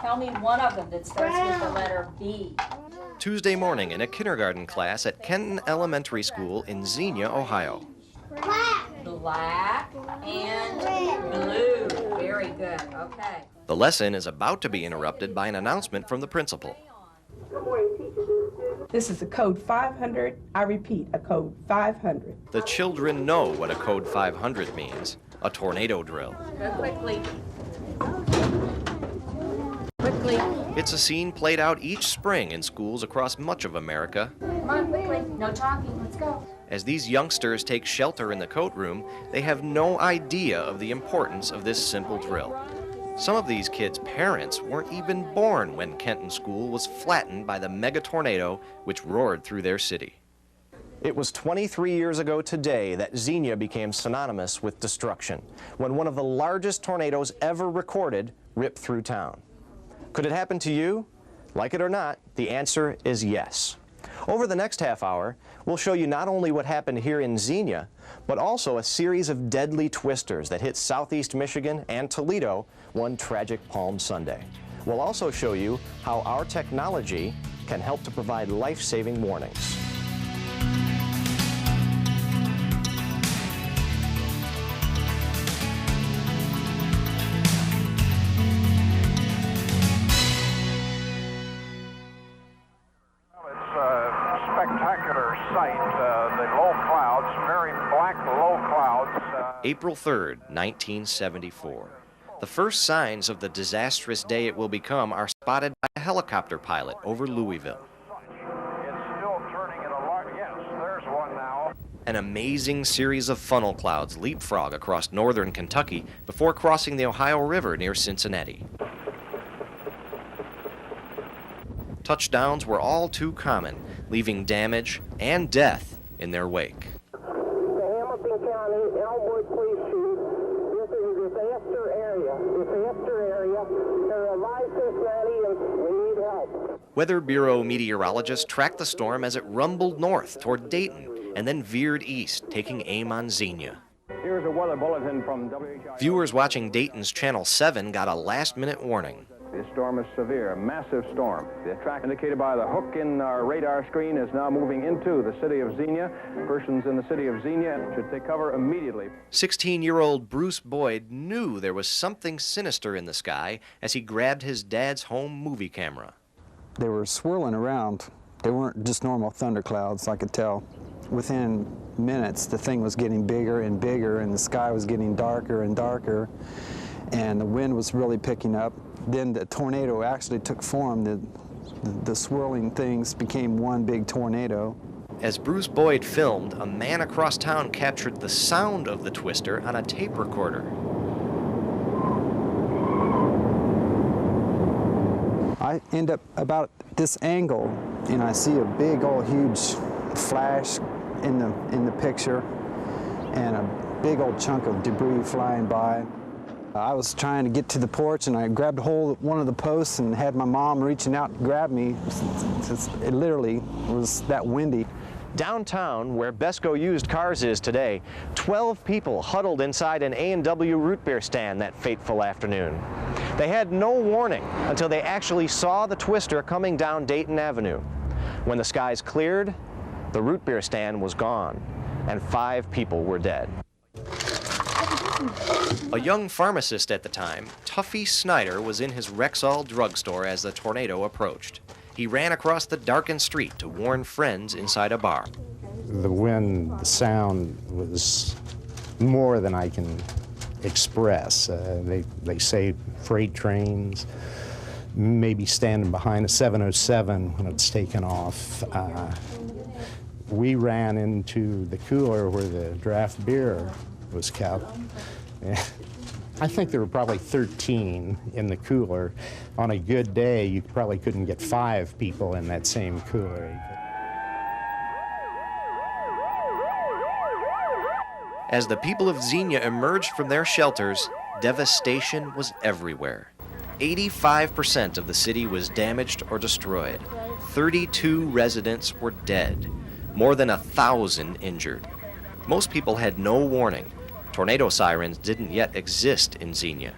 Tell me one of them that starts with the letter B. Tuesday morning in a kindergarten class at Kenton Elementary School in Xenia, Ohio. Black and blue. Very good. Okay. The lesson is about to be interrupted by an announcement from the principal. This is a code 500. I repeat, a code 500. The children know what a code 500 means, a tornado drill. Go quickly. Quickly. It's a scene played out each spring in schools across much of America. Come on, quickly. No talking. Let's go. As these youngsters take shelter in the coat room, they have no idea of the importance of this simple drill. Some of these kids' parents weren't even born when Kenton School was flattened by the mega tornado which roared through their city. It was 23 years ago today that Xenia became synonymous with destruction, when one of the largest tornadoes ever recorded ripped through town. Could it happen to you? Like it or not, the answer is yes. Over the next half hour, we'll show you not only what happened here in Xenia, but also a series of deadly twisters that hit southeast Michigan and Toledo one tragic Palm Sunday. We'll also show you how our technology can help to provide life-saving warnings. Spectacular sight, the low clouds, very black low clouds. April 3rd, 1974. The first signs of the disastrous day it will become are spotted by a helicopter pilot over Louisville. It's still turning in a large, yes, there's one now. An amazing series of funnel clouds leapfrog across northern Kentucky before crossing the Ohio River near Cincinnati. Touchdowns were all too common, leaving damage and death in their wake. The Hamilton County Elmwood Police Chief, this is a disaster area. There are live Cincinnati and we need help. Weather Bureau meteorologists tracked the storm as it rumbled north toward Dayton and then veered east, taking aim on Xenia. Here's a weather bulletin from WTOL. Viewers watching Dayton's Channel 7 got a last-minute warning. This storm is severe, a massive storm. The track indicated by the hook in our radar screen is now moving into the city of Xenia. Persons in the city of Xenia should take cover immediately. 16-year-old Bruce Boyd knew there was something sinister in the sky as he grabbed his dad's home movie camera. They were swirling around. They weren't just normal thunderclouds, I could tell. Within minutes, the thing was getting bigger and bigger, and the sky was getting darker and darker, and the wind was really picking up. Then the tornado actually took form. The swirling things became one big tornado. As Bruce Boyd filmed, a man across town captured the sound of the twister on a tape recorder. I end up about this angle, and I see a big old huge flash in the picture, and a big old chunk of debris flying by. I was trying to get to the porch, and I grabbed hold of one of the posts and had my mom reaching out to grab me. It literally was that windy. Downtown, where Besco Used Cars is today, 12 people huddled inside an A&W root beer stand that fateful afternoon. They had no warning until they actually saw the twister coming down Dayton Avenue. When the skies cleared, the root beer stand was gone, and 5 people were dead. A young pharmacist at the time, Tuffy Snyder, was in his Rexall drugstore as the tornado approached. He ran across the darkened street to warn friends inside a bar. The wind, the sound was more than I can express. They say freight trains, maybe standing behind a 707 when it's taken off. We ran into the cooler where the draft beer was kept. I think there were probably 13 in the cooler. On a good day, you probably couldn't get 5 people in that same cooler. As the people of Xenia emerged from their shelters, devastation was everywhere. 85% of the city was damaged or destroyed. 32 residents were dead. More than 1,000 injured. Most people had no warning. Tornado sirens didn't yet exist in Xenia.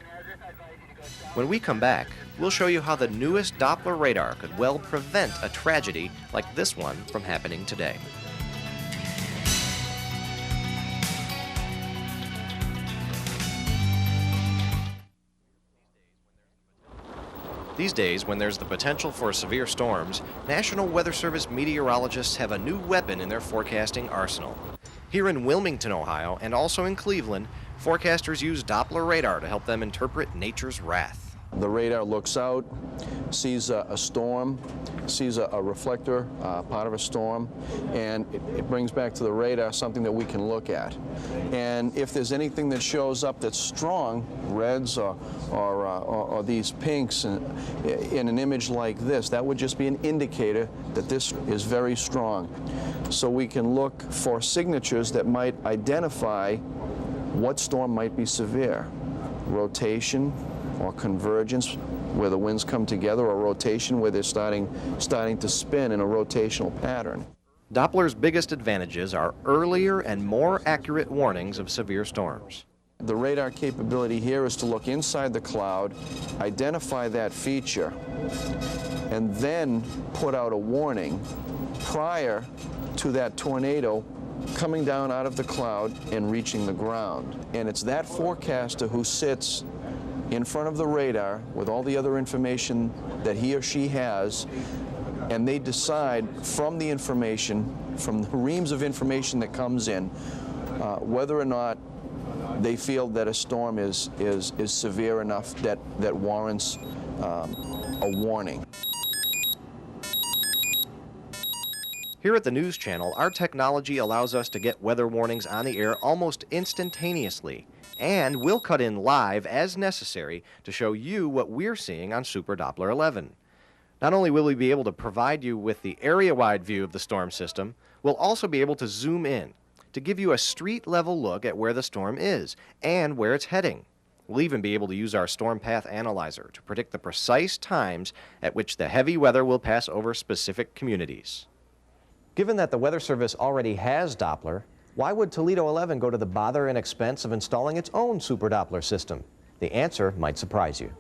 When we come back, we'll show you how the newest Doppler radar could well prevent a tragedy like this one from happening today. These days, when there's the potential for severe storms, National Weather Service meteorologists have a new weapon in their forecasting arsenal. Here in Wilmington, Ohio, and also in Cleveland, forecasters use Doppler radar to help them interpret nature's wrath. The radar looks out, sees a storm, sees a reflector, part of a storm, and it brings back to the radar something that we can look at. And if there's anything that shows up that's strong, reds or these pinks in an image like this, that would just be an indicator that this is very strong. So we can look for signatures that might identify what storm might be severe. Rotation, or convergence, where the winds come together, or rotation, where they're starting to spin in a rotational pattern. Doppler's biggest advantages are earlier and more accurate warnings of severe storms. The radar capability here is to look inside the cloud, identify that feature, and then put out a warning prior to that tornado coming down out of the cloud and reaching the ground. And it's that forecaster who sits in front of the radar with all the other information that he or she has, and they decide from the information, from the reams of information that comes in, whether or not they feel that a storm is severe enough that warrants a warning. Here at the News Channel, our technology allows us to get weather warnings on the air almost instantaneously. And we'll cut in live as necessary to show you what we're seeing on Super Doppler 11. Not only will we be able to provide you with the area-wide view of the storm system, we'll also be able to zoom in to give you a street-level look at where the storm is and where it's heading. We'll even be able to use our storm path analyzer to predict the precise times at which the heavy weather will pass over specific communities. Given that the Weather Service already has Doppler, why would Toledo 11 go to the bother and expense of installing its own Super Doppler system? The answer might surprise you.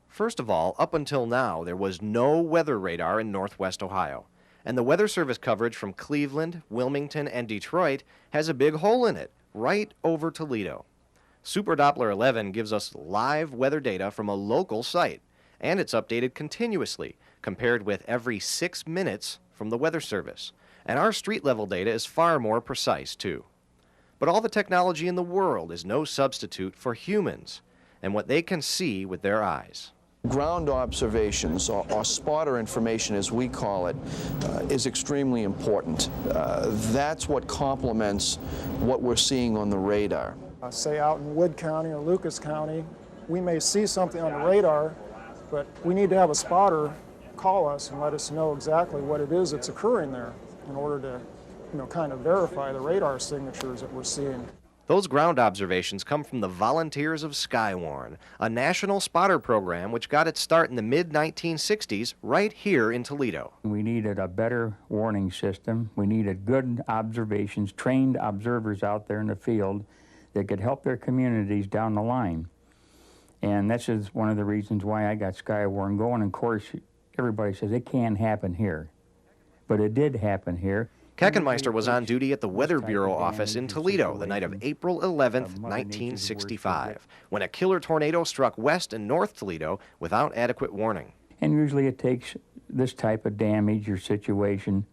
First of all, up until now, there was no weather radar in Northwest Ohio, and the Weather Service coverage from Cleveland, Wilmington, and Detroit has a big hole in it, right over Toledo. Super Doppler 11 gives us live weather data from a local site, and it's updated continuously, compared with every 6 minutes from the Weather Service. And our street-level data is far more precise, too. But all the technology in the world is no substitute for humans and what they can see with their eyes. Ground observations, or spotter information as we call it, is extremely important. That's what complements what we're seeing on the radar. Say out in Wood County or Lucas County, we may see something on the radar, but we need to have a spotter call us and let us know exactly what it is that's occurring there, in order to, kind of verify the radar signatures that we're seeing. Those ground observations come from the Volunteers of Skywarn, a national spotter program which got its start in the mid-1960s right here in Toledo. We needed a better warning system. We needed good observations, trained observers out there in the field that could help their communities down the line. And that's just one of the reasons why I got Skywarn going. And of course, everybody says it can't happen here. But it did happen here. Keckenmeister was on duty at the Weather Bureau office in Toledo the night of April 11th, 1965, when a killer tornado struck west and north Toledo without adequate warning. And usually it takes this type of damage or situation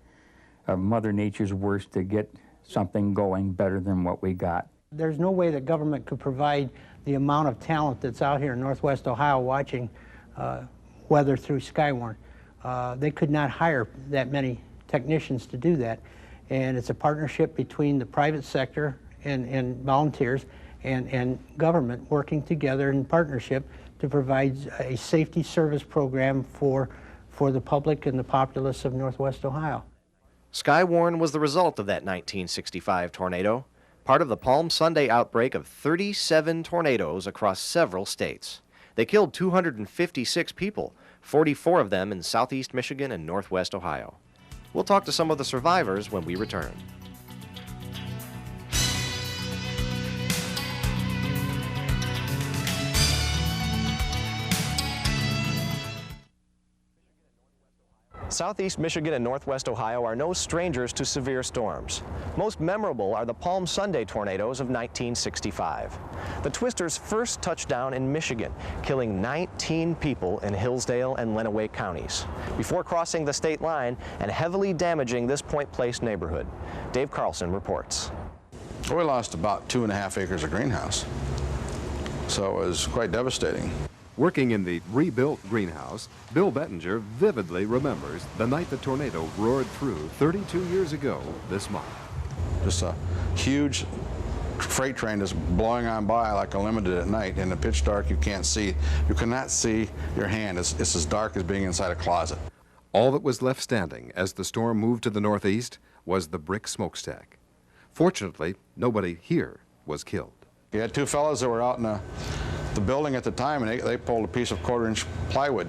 of Mother Nature's worst to get something going better than what we got. There's no way the government could provide the amount of talent that's out here in Northwest Ohio watching weather through Skywarn. They could not hire that many technicians to do that. And it's a partnership between the private sector and volunteers and government working together in partnership to provide a safety service program for the public and the populace of Northwest Ohio. Skywarn was the result of that 1965 tornado, part of the Palm Sunday outbreak of 37 tornadoes across several states. They killed 256 people, 44 of them in southeast Michigan and northwest Ohio. We'll talk to some of the survivors when we return. Southeast Michigan and Northwest Ohio are no strangers to severe storms. Most memorable are the Palm Sunday tornadoes of 1965. The twisters first touched down in Michigan, killing 19 people in Hillsdale and Lenawee counties, before crossing the state line and heavily damaging this Point Place neighborhood. Dave Carlson reports. We lost about 2.5 acres of greenhouse, so it was quite devastating. Working in the rebuilt greenhouse, Bill Bettinger vividly remembers the night the tornado roared through 32 years ago this month. Just a huge freight train just blowing on by like a limited at night. In the pitch dark, you can't see. You cannot see your hand. It's as dark as being inside a closet. All that was left standing as the storm moved to the northeast was the brick smokestack. Fortunately, nobody here was killed. You had two fellows that were out in the building at the time, and they pulled a piece of 1/4-inch plywood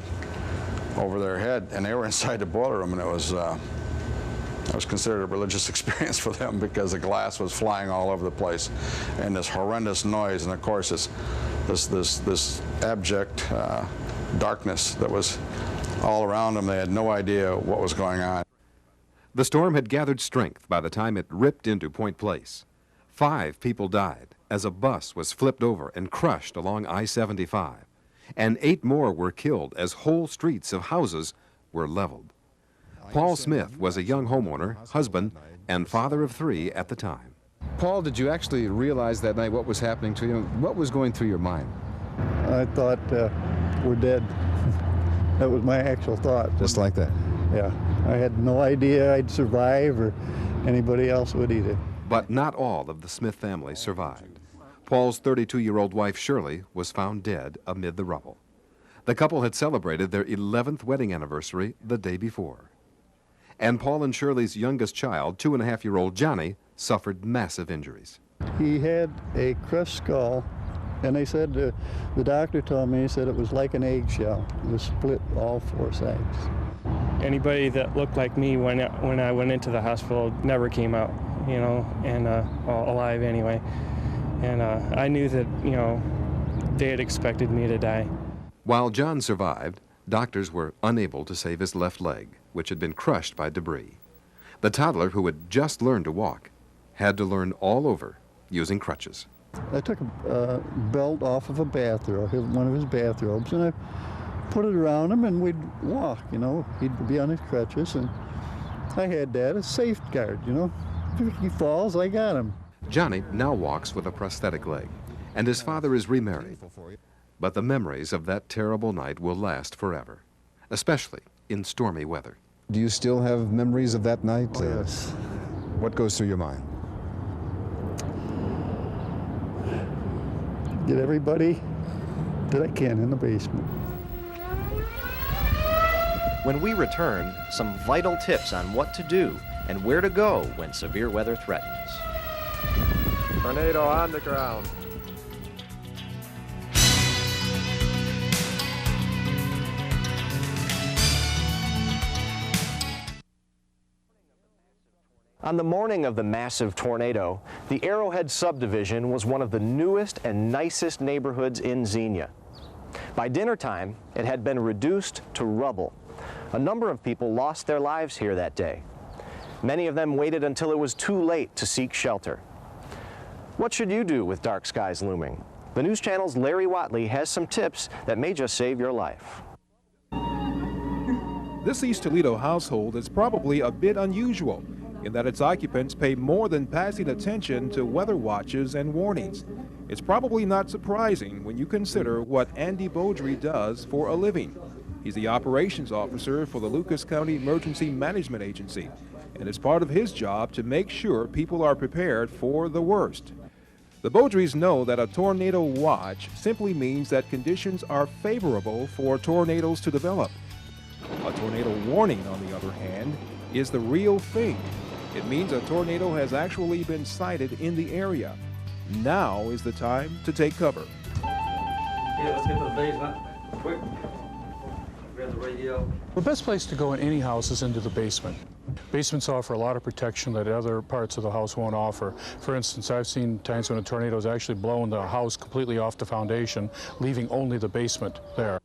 over their head, and they were inside the boiler room, and it was considered a religious experience for them because the glass was flying all over the place, and this horrendous noise, and of course this abject darkness that was all around them. They had no idea what was going on. The storm had gathered strength by the time it ripped into Point Place. 5 people died as a bus was flipped over and crushed along I-75, and 8 more were killed as whole streets of houses were leveled. Paul Smith was a young homeowner, husband, and father of 3 at the time. Paul, did you actually realize that night what was happening to you? What was going through your mind? I thought we're dead. That was my actual thought. Just like that? Yeah. I had no idea I'd survive or anybody else would either. But not all of the Smith family survived. Paul's 32-year-old wife, Shirley, was found dead amid the rubble. The couple had celebrated their 11th wedding anniversary the day before. And Paul and Shirley's youngest child, 2.5-year-old Johnny, suffered massive injuries. He had a crushed skull, and they said, the doctor told me, he said it was like an eggshell. It was split all 4 sides. Anybody that looked like me when I went into the hospital never came out, you know, and alive anyway. And I knew that, you know, they had expected me to die. While John survived, doctors were unable to save his left leg, which had been crushed by debris. The toddler, who had just learned to walk, had to learn all over using crutches. I took a belt off of a bathrobe, one of his bathrobes, and I put it around him, and we'd walk, you know. He'd be on his crutches, and I had that as safeguard, you know. If he falls, I got him. Johnny now walks with a prosthetic leg, and his father is remarried. But the memories of that terrible night will last forever, especially in stormy weather. Do you still have memories of that night? Oh, yes. What goes through your mind? Get everybody that I can in the basement. When we return, some vital tips on what to do and where to go when severe weather threatens. Tornado on the ground. On the morning of the massive tornado, the Arrowhead subdivision was one of the newest and nicest neighborhoods in Xenia. By dinner time, it had been reduced to rubble. A number of people lost their lives here that day. Many of them waited until it was too late to seek shelter. What should you do with dark skies looming? The News Channel's Larry Watley has some tips that may just save your life. This East Toledo household is probably a bit unusual in that its occupants pay more than passing attention to weather watches and warnings. It's probably not surprising when you consider what Andy Beaudry does for a living. He's the operations officer for the Lucas County Emergency Management Agency, and it's part of his job to make sure people are prepared for the worst. The Beaudrys know that a tornado watch simply means that conditions are favorable for tornadoes to develop. A tornado warning, on the other hand, is the real thing. It means a tornado has actually been sighted in the area. Now is the time to take cover. Okay, let's get to the basement. Quick. Grab the radio. The best place to go in any house is into the basement. Basements offer a lot of protection that other parts of the house won't offer. For instance, I've seen times when a tornado has actually blown the house completely off the foundation, leaving only the basement there.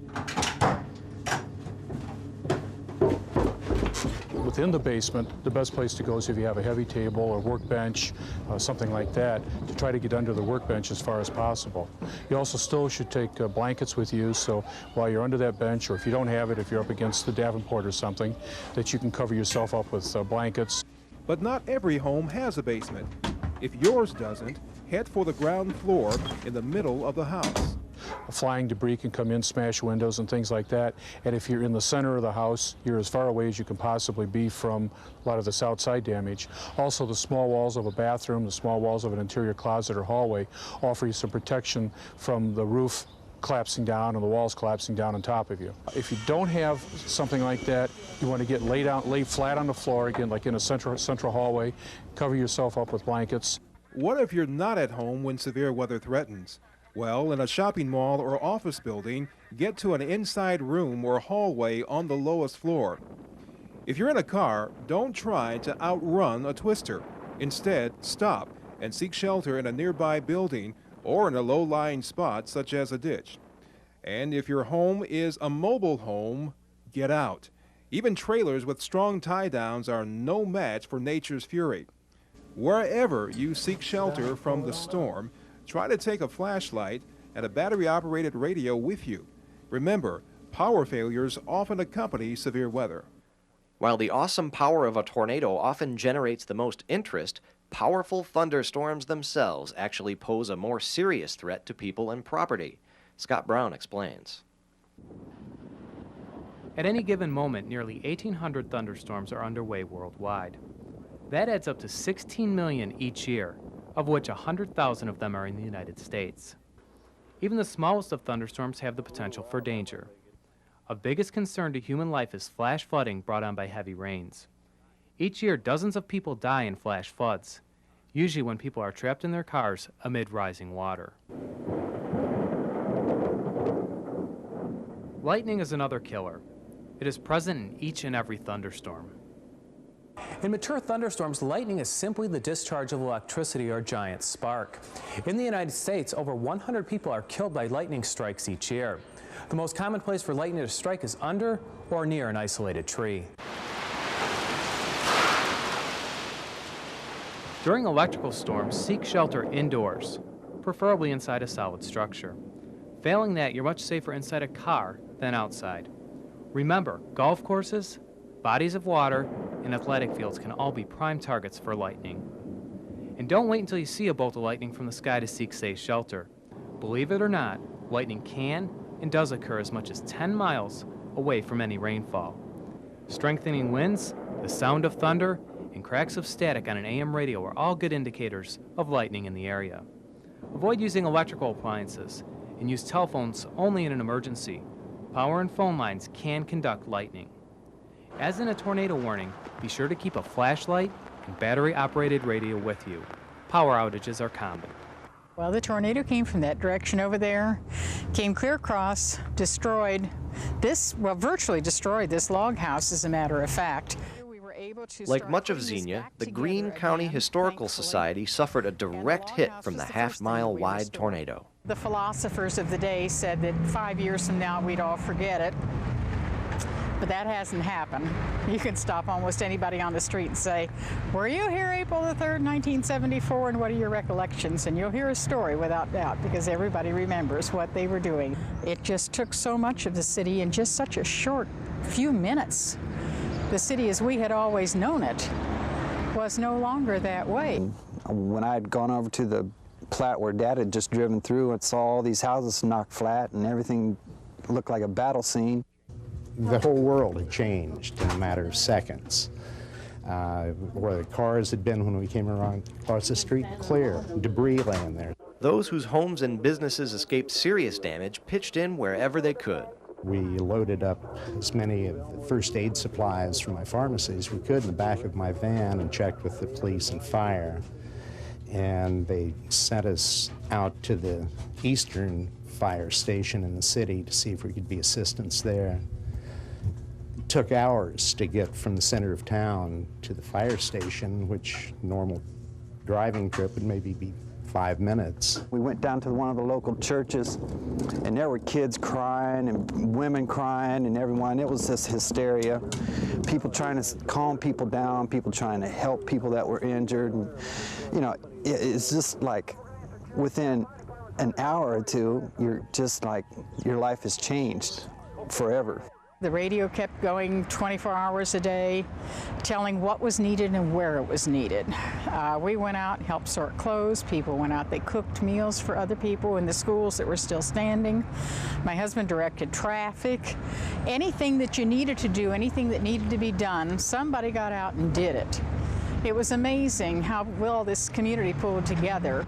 within the basement, the best place to go is if you have a heavy table or workbench, something like that, to try to get under the workbench as far as possible. You also still should take blankets with you, so while you're under that bench, or if you don't have it, if you're up against the Davenport or something, that you can cover yourself up with blankets. But not every home has a basement. If yours doesn't, head for the ground floor in the middle of the house. Flying debris can come in, smash windows and things like that. And if you're in the center of the house, you're as far away as you can possibly be from a lot of this outside damage. Also, the small walls of a bathroom, the small walls of an interior closet or hallway offer you some protection from the roof collapsing down and the walls collapsing down on top of you. If you don't have something like that, you want to get lay flat on the floor, again, like in a central hallway. Cover yourself up with blankets. What if you're not at home when severe weather threatens? Well, in a shopping mall or office building, get to an inside room or hallway on the lowest floor. If you're in a car, don't try to outrun a twister. Instead, stop and seek shelter in a nearby building or in a low-lying spot such as a ditch. And if your home is a mobile home, get out. Even trailers with strong tie-downs are no match for nature's fury. Wherever you seek shelter from the storm, try to take a flashlight and a battery-operated radio with you. Remember, power failures often accompany severe weather. While the awesome power of a tornado often generates the most interest, powerful thunderstorms themselves actually pose a more serious threat to people and property. Scott Brown explains. At any given moment, nearly 1,800 thunderstorms are underway worldwide. That adds up to 16 million each year, of which 100,000 of them are in the United States. Even the smallest of thunderstorms have the potential for danger. Of biggest concern to human life is flash flooding brought on by heavy rains. Each year, dozens of people die in flash floods, usually when people are trapped in their cars amid rising water. Lightning is another killer. It is present in each and every thunderstorm. In mature thunderstorms, lightning is simply the discharge of electricity or giant spark. In the United States, over 100 people are killed by lightning strikes each year. The most common place for lightning to strike is under or near an isolated tree. During electrical storms, seek shelter indoors, preferably inside a solid structure. Failing that, you're much safer inside a car than outside. Remember, golf courses, bodies of water, and athletic fields can all be prime targets for lightning. And don't wait until you see a bolt of lightning from the sky to seek safe shelter. Believe it or not, lightning can and does occur as much as 10 miles away from any rainfall. Strengthening winds, the sound of thunder, and cracks of static on an AM radio are all good indicators of lightning in the area. Avoid using electrical appliances and use telephones only in an emergency. Power and phone lines can conduct lightning. As in a tornado warning, be sure to keep a flashlight and battery-operated radio with you. Power outages are common. Well, the tornado came from that direction over there, came clear across, destroyed this, well, virtually destroyed this log house, as a matter of fact. Like much of Xenia, the Greene County Historical Society suffered a direct hit from the half-mile wide tornado. The philosophers of the day said that 5 years from now we'd all forget it. But that hasn't happened. You can stop almost anybody on the street and say, were you here April the 3rd, 1974, and what are your recollections? And you'll hear a story without doubt, because everybody remembers what they were doing. It just took so much of the city in just such a short few minutes. The city as we had always known it was no longer that way. When I had gone over to the plat where Dad had just driven through and saw all these houses knocked flat and everything looked like a battle scene. The whole world had changed in a matter of seconds. Where the cars had been when we came around across the street, clear, debris laying there. Those whose homes and businesses escaped serious damage pitched in wherever they could. We loaded up as many of the first aid supplies from my pharmacy as we could in the back of my van and checked with the police and fire. And they sent us out to the eastern fire station in the city to see if we could be assistance there. It took hours to get from the center of town to the fire station, which normal driving trip would maybe be 5 minutes. We went down to one of the local churches, and there were kids crying and women crying and everyone. It was just hysteria. People trying to calm people down, people trying to help people that were injured. And, you know, it's just like within an hour or two, you're just like, your life has changed forever. The radio kept going 24 hours a day, telling what was needed and where it was needed. We went out, helped sort clothes. People went out, they cooked meals for other people in the schools that were still standing. My husband directed traffic. Anything that you needed to do, anything that needed to be done, somebody got out and did it. It was amazing how well this community pulled together.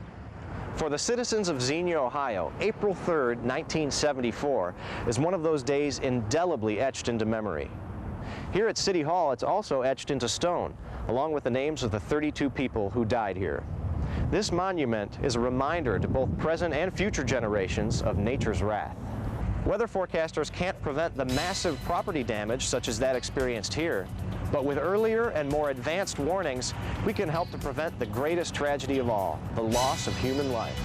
For the citizens of Xenia, Ohio, April 3rd, 1974 is one of those days indelibly etched into memory. Here at City Hall, it's also etched into stone, along with the names of the 32 people who died here. This monument is a reminder to both present and future generations of nature's wrath. Weather forecasters can't prevent the massive property damage such as that experienced here, but with earlier and more advanced warnings, we can help to prevent the greatest tragedy of all, the loss of human life.